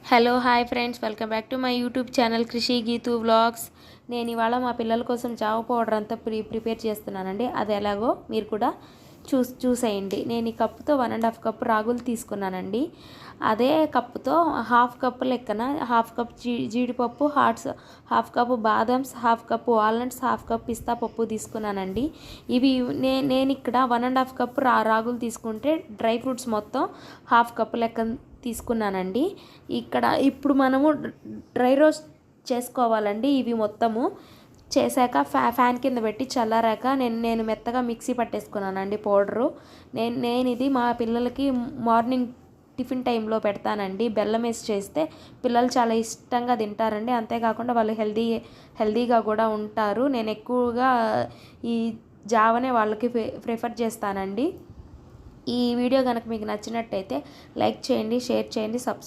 Hello hi friends, welcome back to my YouTube channel కృషి Geethu vlogs. నేను ఇవాళ మా పిల్లల కోసం జావ పౌడర్ అంతా ప్రిపేర్ చేస్తున్నానండి. అది ఎలాగో మీరు కూడా చూసేయండి. నేను ఈ కప్పుతో 1.5 కప్ రాగులు తీసుకున్నానండి. అదే కప్పుతో హాఫ్ కప్ లెక్కన హాఫ్ కప్ జీడిపప్పు, హాఫ్ కప్ బాదమ్స్, half cup walnuts, half cup పిస్తా పప్పు తీసుకున్నానండి. ఇవి నేను ఇక్కడ 1.5 కప్ రాగులు తీసుకుంటే డ్రై ఫ్రూట్స్ మొత్తం హాఫ్ కప్ లెక్క తీసుకున్నానండి. ఇప్పుడు మనము డ్రై రోస్ట్ చేసుకోవాలండి. ఇవి మొత్తము చేశాక ఫ్యాన్ కింద పెట్టి చల్లారాక నేను మెత్తగా మిక్సీ పట్టేసుకున్నానండి పౌడరు. నేను ఇది మా పిల్లలకి మార్నింగ్ టిఫిన్ టైంలో పెడతానండి. బెల్లం వేసి చేస్తే పిల్లలు చాలా ఇష్టంగా తింటారండి. అంతేకాకుండా వాళ్ళు హెల్దీగా కూడా ఉంటారు. నేను ఎక్కువగా ఈ జావనే వాళ్ళకి ప్రిఫర్ చేస్తానండి. ఈ వీడియో కనుక మీకు నచ్చినట్టయితే లైక్ చేయండి, షేర్ చేయండి, సబ్స్క్రైబ్